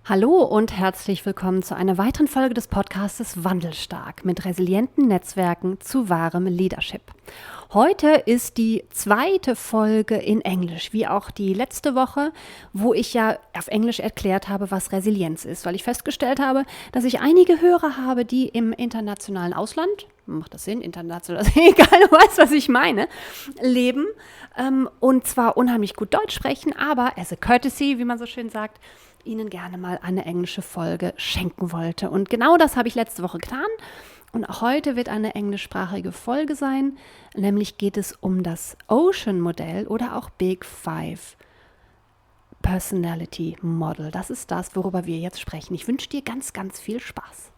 Hallo und herzlich willkommen zu einer weiteren Folge des Podcasts Wandelstark mit resilienten Netzwerken zu wahrem Leadership. Heute ist die zweite Folge in Englisch, wie auch die letzte Woche, wo ich ja auf Englisch erklärt habe, was Resilienz ist, weil ich festgestellt habe, dass ich einige Hörer habe, die im internationalen Ausland, macht das Sinn, international, egal, du weißt, was ich meine, leben und zwar unheimlich gut Deutsch sprechen, aber as a courtesy, wie man so schön sagt, Ihnen gerne mal eine englische Folge schenken wollte. Und genau das habe ich letzte Woche getan. Und auch heute wird eine englischsprachige Folge sein. Nämlich geht es um das OCEAN-Modell oder auch Big Five Personality Model. Das ist das, worüber wir jetzt sprechen. Ich wünsche dir ganz, ganz viel Spaß.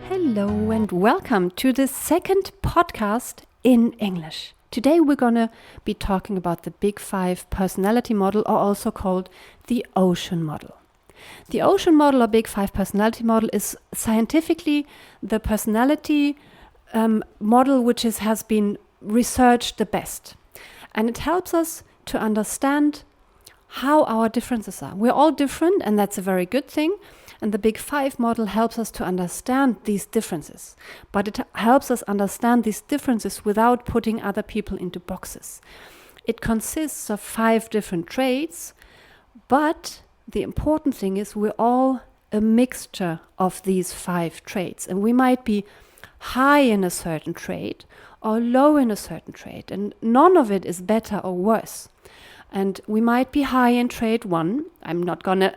Hello and welcome to the second podcast in English. Today we're going to be talking about the Big Five personality model, or also called the OCEAN model. The OCEAN model or Big Five personality model is scientifically the personality model which has been researched the best. And it helps us to understand how our differences are. We're all different, and that's a very good thing. And the Big Five model helps us to understand these differences. But it helps us understand these differences without putting other people into boxes. It consists of 5 different traits, but the important thing is we're all a mixture of these 5 traits. And we might be high in a certain trait or low in a certain trait. And none of it is better or worse. And we might be high in trait 1. I'm not gonna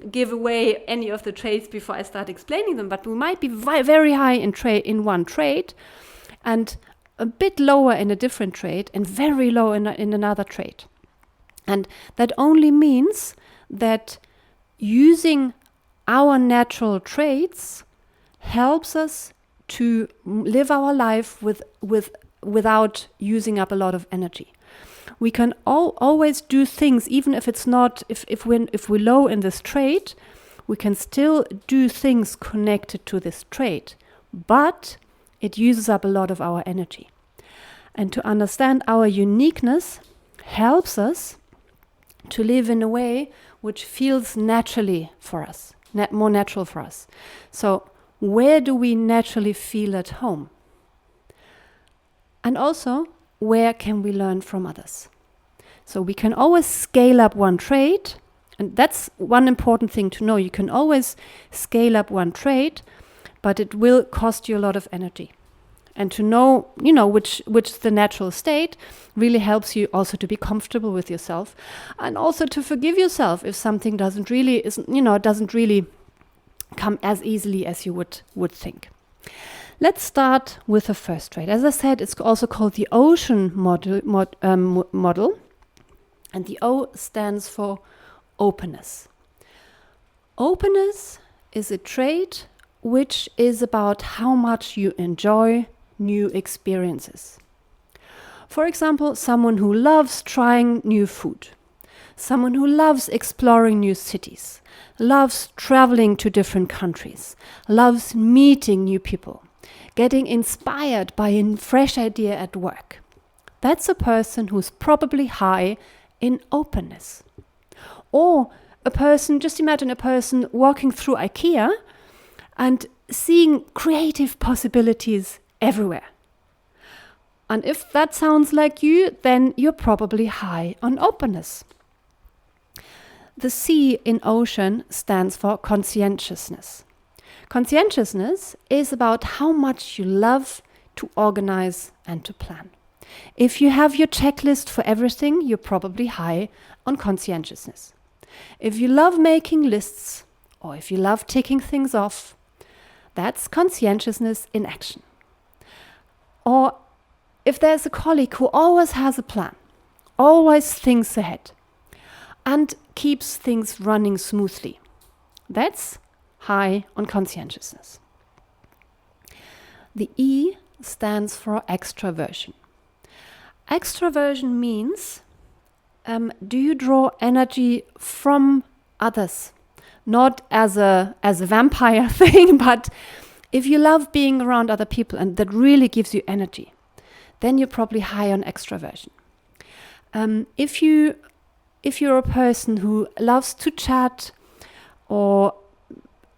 give away any of the traits before I start explaining them, but we might be very high in one trait and a bit lower in a different trait and very low in another trait. And that only means that using our natural traits helps us to live our life without using up a lot of energy. We can always do things, even if it's not, if we're low in this trait, we can still do things connected to this trait, but it uses up a lot of our energy. And to understand our uniqueness helps us to live in a way which feels naturally for us, more natural for us. So where do we naturally feel at home? And also, where can we learn from others? So we can always scale up one trait, and that's one important thing to know. You can always scale up one trait, but it will cost you a lot of energy. And to know, which is the natural state really helps you also to be comfortable with yourself, and also to forgive yourself if something doesn't really come as easily as you would think. Let's start with the first trait. As I said, it's also called the OCEAN model, and the O stands for openness. Openness is a trait which is about how much you enjoy new experiences. For example, someone who loves trying new food, someone who loves exploring new cities, loves traveling to different countries, loves meeting new people, getting inspired by a fresh idea at work. That's a person who's probably high in openness. Or just imagine a person walking through IKEA and seeing creative possibilities everywhere. And if that sounds like you, then you're probably high on openness. The C in OCEAN stands for conscientiousness. Conscientiousness is about how much you love to organize and to plan. If you have your checklist for everything, you're probably high on conscientiousness. If you love making lists, or if you love ticking things off, that's conscientiousness in action. Or if there's a colleague who always has a plan, always thinks ahead, and keeps things running smoothly, that's high on conscientiousness. The E stands for extraversion. Extraversion means do you draw energy from others, not as a vampire thing, but if you love being around other people and that really gives you energy, then you're probably high on extraversion. If you're a person who loves to chat or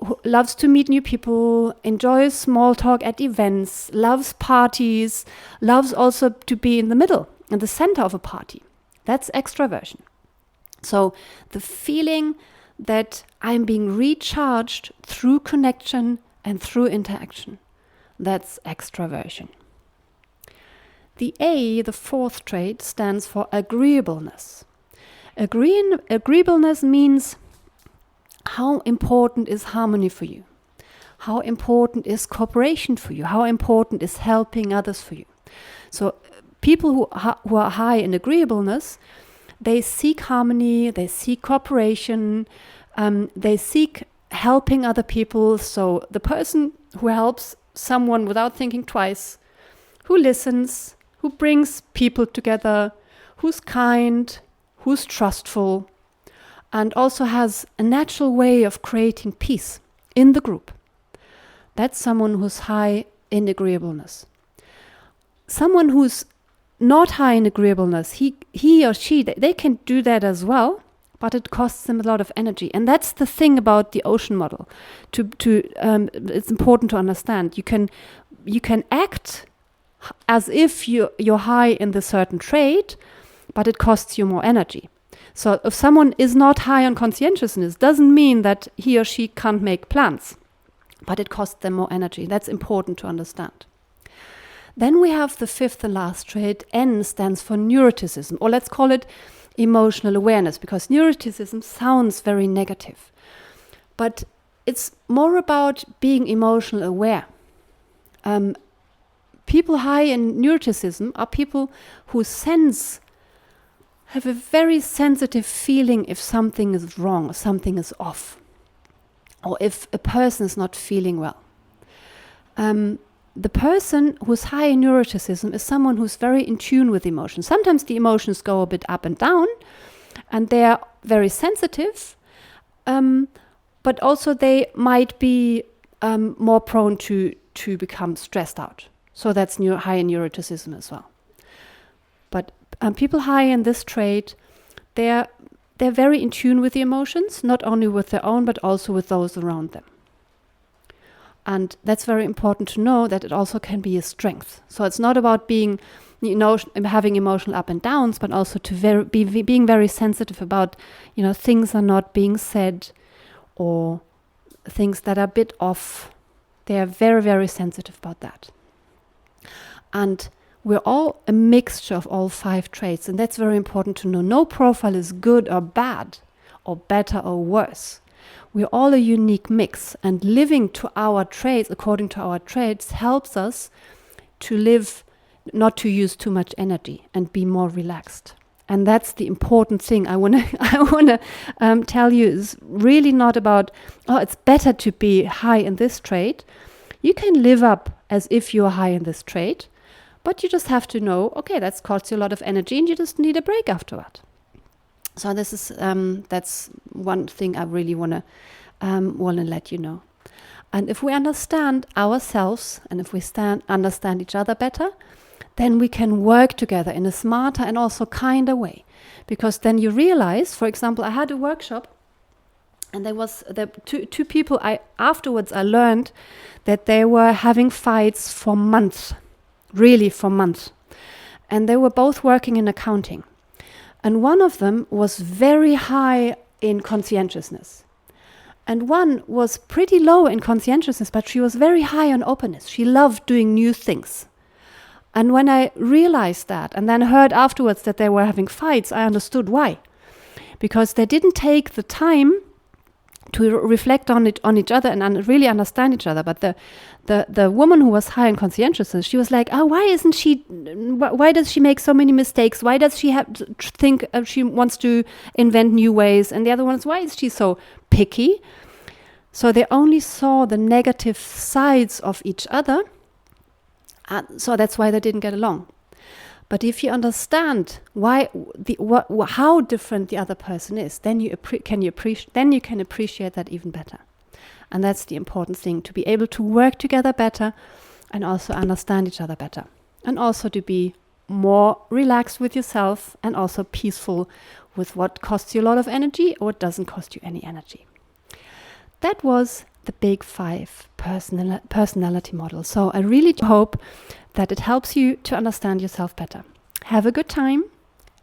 who loves to meet new people, enjoys small talk at events, loves parties, loves also to be in the middle, in the center of a party, that's extraversion. So the feeling that I'm being recharged through connection and through interaction, that's extraversion. The A, the fourth trait, stands for agreeableness. Agreeableness means how important is harmony for you? How important is cooperation for you? How important is helping others for you? So people who are high in agreeableness, they seek harmony, they seek cooperation, they seek helping other people. So the person who helps someone without thinking twice, who listens, who brings people together, who's kind, who's trustful, and also has a natural way of creating peace in the group. That's someone who's high in agreeableness. Someone who's not high in agreeableness, he or she, they can do that as well, but it costs them a lot of energy. And that's the thing about the OCEAN model. It's important to understand. You can act as if you're high in the certain trait, but it costs you more energy. So if someone is not high on conscientiousness, doesn't mean that he or she can't make plans, but it costs them more energy. That's important to understand. Then we have the fifth and last trait. N stands for neuroticism, or let's call it emotional awareness, because neuroticism sounds very negative. But it's more about being emotional aware. People high in neuroticism are people who have a very sensitive feeling if something is wrong or something is off, or if a person is not feeling well. The person who's high in neuroticism is someone who's very in tune with emotions. Sometimes the emotions go a bit up and down, and they're very sensitive, but also they might be more prone to become stressed out. So that's high in neuroticism as well. But people high in this trait, they're very in tune with the emotions, not only with their own, but also with those around them. And that's very important to know, that it also can be a strength. So it's not about being, having emotional up and downs, but also to being very sensitive about, things are not being said or things that are a bit off. They are very, very sensitive about that. And we're all a mixture of all 5 traits, and that's very important to know. No profile is good or bad, or better or worse. We're all a unique mix, and living to our traits, according to our traits, helps us to live, not to use too much energy and be more relaxed. And that's the important thing I wanna tell you, is really not about, it's better to be high in this trait. You can live up as if you're high in this trait, but you just have to know, okay, that's costs you a lot of energy and you just need a break afterward. So this is that's one thing I really wanna let you know. And if we understand ourselves and if we understand each other better, then we can work together in a smarter and also kinder way. Because then you realize, for example, I had a workshop, and there was two people. Afterwards I learned that they were having fights for months. Really for months. And they were both working in accounting. And one of them was very high in conscientiousness. And one was pretty low in conscientiousness, but she was very high on openness. She loved doing new things. And when I realized that, and then heard afterwards that they were having fights, I understood why. Because they didn't take the time to reflect on each other and really understand each other. But the woman who was high in conscientiousness, she was like, why does she make so many mistakes? Why does she have to think she wants to invent new ways? And the other one is, why is she so picky? So they only saw the negative sides of each other. So that's why they didn't get along. But if you understand how different the other person is, then you can appreciate that even better. And that's the important thing, to be able to work together better and also understand each other better. And also to be more relaxed with yourself and also peaceful with what costs you a lot of energy or what doesn't cost you any energy. That was the big 5 personality model. So I really hope that it helps you to understand yourself better. Have a good time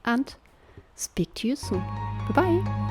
and speak to you soon. Bye-bye.